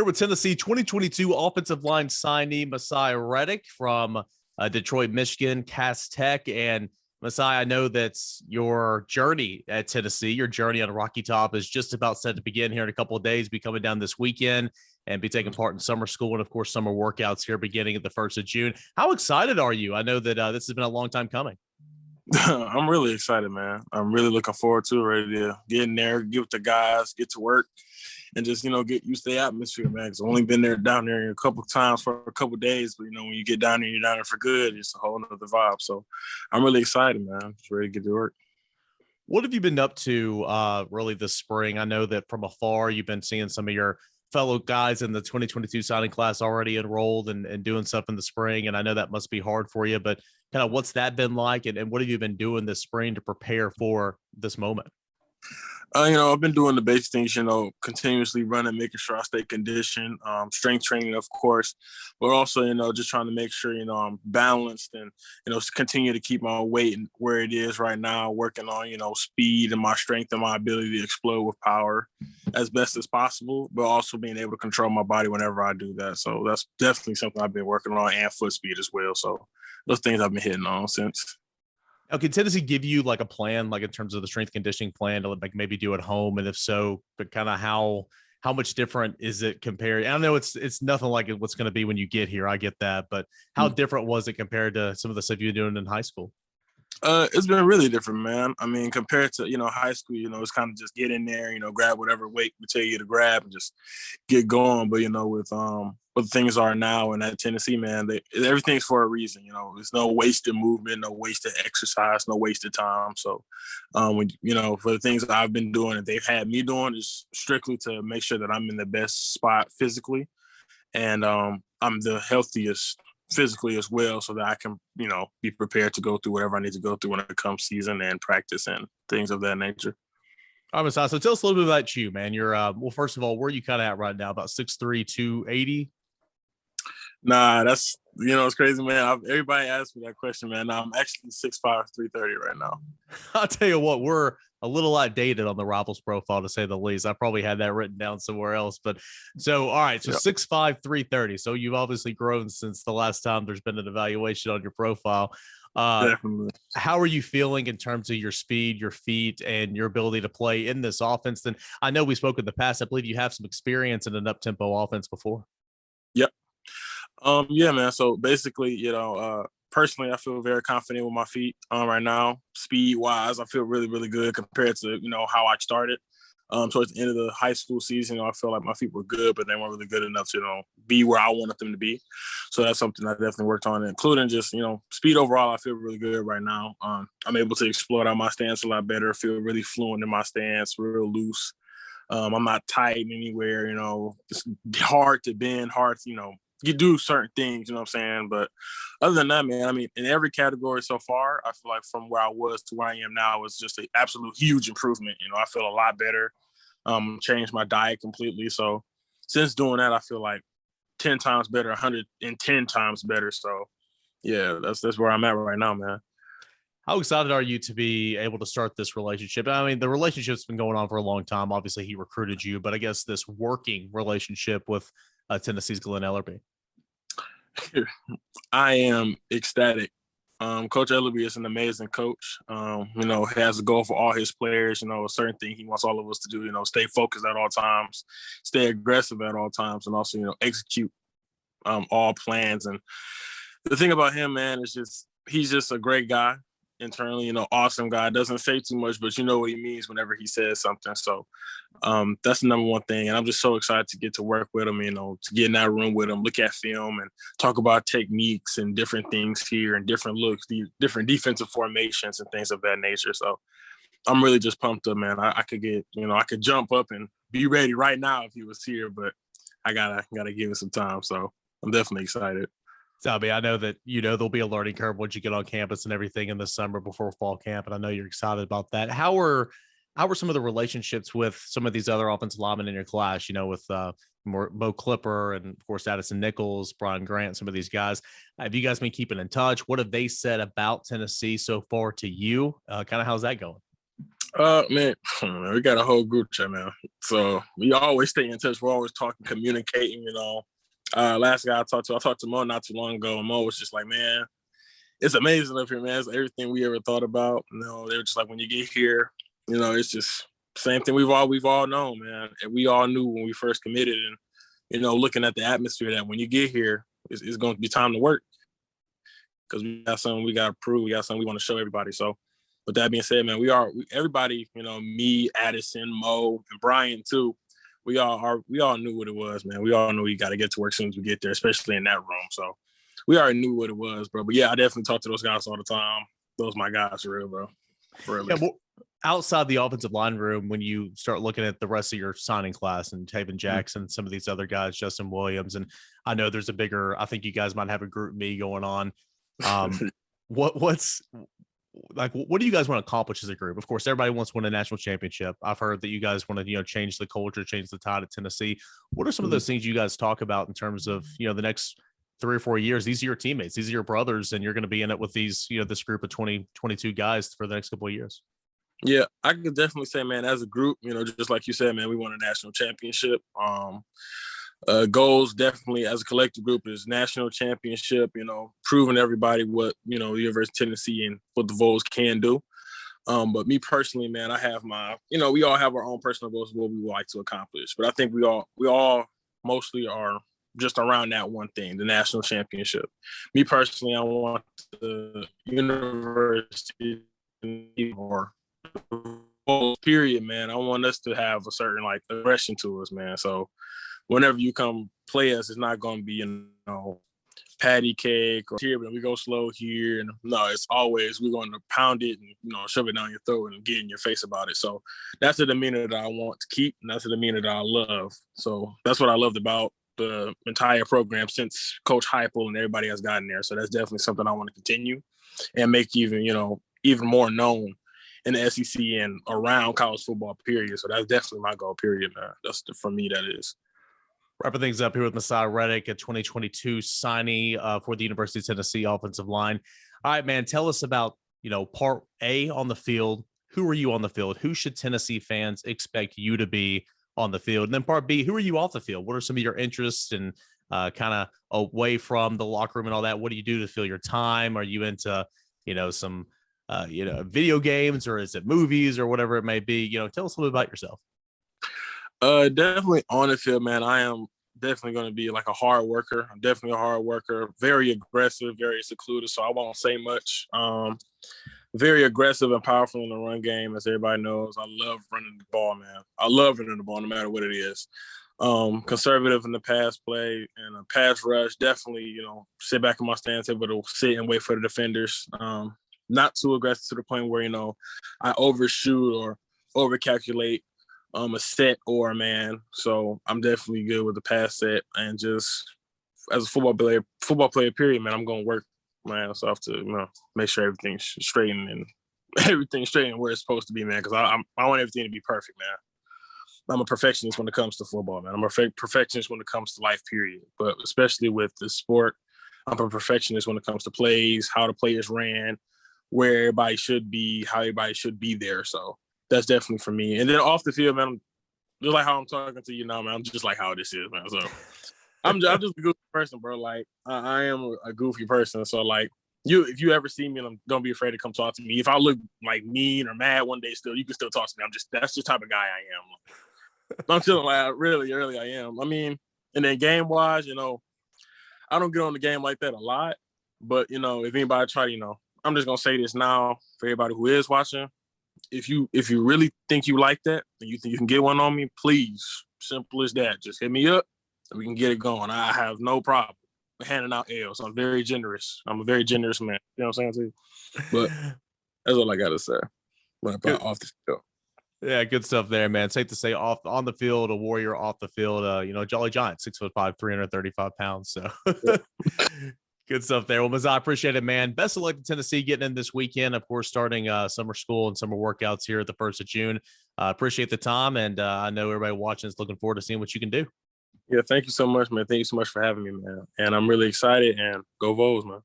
Here with Tennessee 2022 offensive line signee Masai Reddick from Detroit, Michigan, Cass Tech. And Masai, I know that's your journey at Tennessee. Your journey on Rocky Top is just about set to begin here in a couple of days. Be coming down this weekend and be taking part in summer school and, of course, summer workouts here beginning at the 1st of June. How excited are you? I know that this has been a long time coming. I'm really excited, man. I'm really looking forward to it, ready to get in there, get with the guys, get to work, and just, get used to the atmosphere, man. Because I've only been down there a couple of times for a couple of days, but, when you get down there, you're down there for good. It's a whole nother vibe. So I'm really excited, man. Just ready to get to work. What have you been up to really this spring? I know that from afar, you've been seeing some of your fellow guys in the 2022 signing class already enrolled and doing stuff in the spring. And I know that must be hard for you, but kind of what's that been like? And what have you been doing this spring to prepare for this moment? I've been doing the basic things, continuously running, making sure I stay conditioned, strength training, of course, but also, just trying to make sure, I'm balanced and, continue to keep my weight where it is right now, working on, speed and my strength and my ability to explode with power as best as possible, but also being able to control my body whenever I do that. So that's definitely something I've been working on, and foot speed as well. So those things I've been hitting on since. Now, can Tennessee give you like a plan, like in terms of the strength conditioning plan to like maybe do at home? And if so, but kind of how much different is it compared? I know it's nothing like what's going to be when you get here. I get that, but how different was it compared to some of the stuff you were doing in high school? It's been really different, man. I mean, compared to, high school, it's kind of just get in there, grab whatever weight we tell you to grab and just get going. But, with what things are now and at Tennessee, man, everything's for a reason. There's no wasted movement, no wasted exercise, no wasted time. So, for the things that I've been doing and they've had me doing is strictly to make sure that I'm in the best spot physically and I'm the healthiest physically as well, so that I can, be prepared to go through whatever I need to go through when it comes season and practice and things of that nature. All right, so tell us a little bit about you, man. You're well, first of all, where are you kind of at right now? About 6'3", 280? Nah, that's, it's crazy, man. Everybody asks me that question, man. I'm actually 6'5", 330 right now. I'll tell you what, we're a little outdated on the Rivals profile, to say the least. I probably had that written down somewhere else. But so, all right, so 6'5", 330. So you've obviously grown since the last time there's been an evaluation on your profile. Definitely. How are you feeling in terms of your speed, your feet, and your ability to play in this offense? Then I know we spoke in the past. I believe you have some experience in an up-tempo offense before. Yep. Yeah, man. So basically, personally, I feel very confident with my feet right now. Speed-wise, I feel really, really good compared to, how I started. Towards the end of the high school season, I feel like my feet were good, but they weren't really good enough to, be where I wanted them to be. So that's something I definitely worked on, including just, speed overall. I feel really good right now. I'm able to explode out my stance a lot better, feel really fluent in my stance, real loose. I'm not tight anywhere, it's hard to bend, hard to, you do certain things, you know what I'm saying? But other than that, man, I mean, in every category so far, I feel like from where I was to where I am now is just an absolute huge improvement. I feel a lot better, changed my diet completely. So since doing that, I feel like 10 times better, 110 times better. So yeah, that's where I'm at right now, man. How excited are you to be able to start this relationship? I mean, the relationship's been going on for a long time. Obviously, he recruited you, but I guess this working relationship with Tennessee's Glenn Ellerbe. I am ecstatic. Coach Ellerbe is an amazing coach. He has a goal for all his players, a certain thing he wants all of us to do, stay focused at all times, stay aggressive at all times, and also, execute all plans. And the thing about him, man, is he's just a great guy internally, awesome guy. Doesn't say too much, but you know what he means whenever he says something. So that's the number one thing. And I'm just so excited to get to work with him, to get in that room with him, look at film and talk about techniques and different things here and different looks, different defensive formations and things of that nature. So I'm really just pumped up, man. I could get, I could jump up and be ready right now if he was here, but I gotta give it some time. So I'm definitely excited. So, I mean, I know that, there'll be a learning curve once you get on campus and everything in the summer before fall camp. And I know you're excited about that. How were some of the relationships with some of these other offensive linemen in your class, with Mo Clipper and, of course, Addison Nichols, Brian Grant, some of these guys? Have you guys been keeping in touch? What have they said about Tennessee so far to you? Kind of how's that going? Man, we got a whole group chat, man. So we always stay in touch. We're always talking, communicating, you know. Last guy I talked to Mo not too long ago, and Mo was just like, man, it's amazing up here, man. It's everything we ever thought about. You know, they were just like, when you get here, you know, it's just same thing we've all known, man. And we all knew when we first committed, and you know, looking at the atmosphere that when you get here, it's going to be time to work because we got something we got to prove. We got something we want to show everybody. So, with that being said, man, everybody, you know, me, Addison, Mo, and Brian too. We all knew what it was, man. We all knew we got to get to work as soon as we get there, especially in that room. So we already knew what it was, bro. But yeah, I definitely talk to those guys all the time. Those my guys for real, bro. For real. Yeah, well, outside the offensive line room, when you start looking at the rest of your signing class and Taven Jackson, some of these other guys, Justin Williams, and I know there's I think you guys might have a group me going on. What's like, what do you guys want to accomplish as a group? Of course, everybody wants to win a national championship. I've heard that you guys want to, you know, change the culture, change the tide at Tennessee. What are some of those things you guys talk about in terms of, you know, the next 3 or 4 years? These are your teammates, these are your brothers, and you're going to be in it with these, you know, this group of 22 guys for the next couple of years. Yeah, I could definitely say, man, as a group, you know, just like you said, man, we won a national championship. Goals definitely as a collective group is national championship, you know, proving everybody what, you know, the University of Tennessee and what the Vols can do. But me personally, man, I have you know, we all have our own personal goals of what we would like to accomplish. But I think we all mostly are just around that one thing, the national championship. Me personally, I want the university or period, man. I want us to have a certain like aggression to us, man. So whenever you come play us, it's not going to be, you know, patty cake or here, but we go slow here. And no, it's always we're going to pound it and, you know, shove it down your throat and get in your face about it. So that's the demeanor that I want to keep, and that's the demeanor that I love. So that's what I loved about the entire program since Coach Heupel and everybody has gotten there. So that's definitely something I want to continue and make even, you know, even more known in the SEC and around college football, period. So that's definitely my goal, period, man. For me, that is. Wrapping things up here with Masai Reddick, a 2022 signee for the University of Tennessee offensive line. All right, man, tell us about, you know, part A on the field. Who are you on the field? Who should Tennessee fans expect you to be on the field? And then part B, who are you off the field? What are some of your interests and kind of away from the locker room and all that? What do you do to fill your time? Are you into, you know, some, you know, video games, or is it movies or whatever it may be? You know, tell us a little bit about yourself. Definitely on the field, man. I am definitely going to be like a hard worker. I'm definitely a hard worker, very aggressive, very secluded. So I won't say much. Very aggressive and powerful in the run game, as everybody knows. I love running the ball, man. I love running the ball no matter what it is. Conservative in the pass play and a pass rush. Definitely, you know, sit back in my stance, able to sit and wait for the defenders. Not too aggressive to the point where, you know, I overshoot or overcalculate a set or a man. So I'm definitely good with the pass set, and just as a football player, period, man, I'm going to work my ass off to, you know, make sure everything's straight and everything's straight and where it's supposed to be, man, because I want everything to be perfect, man. I'm a perfectionist when it comes to football, man. I'm a perfectionist when it comes to life, period. But especially with the sport, I'm a perfectionist when it comes to plays, how the players ran, where everybody should be, how everybody should be there. So that's definitely for me. And then off the field, man, just like how I'm talking to you now, man, I'm just like how this is, man. So I'm just a goofy person, bro. Like I am a goofy person. So like if you ever see me, don't be afraid to come talk to me. If I look like mean or mad one day, still you can still talk to me. That's just the type of guy I am. I'm feeling like really I am. I mean, and then game wise, you know, I don't get on the game like that a lot. But you know, if anybody try to, you know, I'm just gonna say this now for everybody who is watching. If you really think you like that and you think you can get one on me, please, simple as that. Just hit me up and we can get it going. I have no problem handing out L's. I'm very generous. I'm a very generous man. You know what I'm saying to you? But that's all I got to say. About off the field. Yeah, good stuff there, man. Safe to say, on the field, a warrior; off the field, you know, Jolly Giant, 6'5", 335 pounds. So good stuff there. Well, Mazza, I appreciate it, man. Best of luck to Tennessee getting in this weekend. Of course, starting summer school and summer workouts here at the 1st of June. Appreciate the time, and I know everybody watching is looking forward to seeing what you can do. Yeah, thank you so much, man. Thank you so much for having me, man. And I'm really excited. And go Vols, man.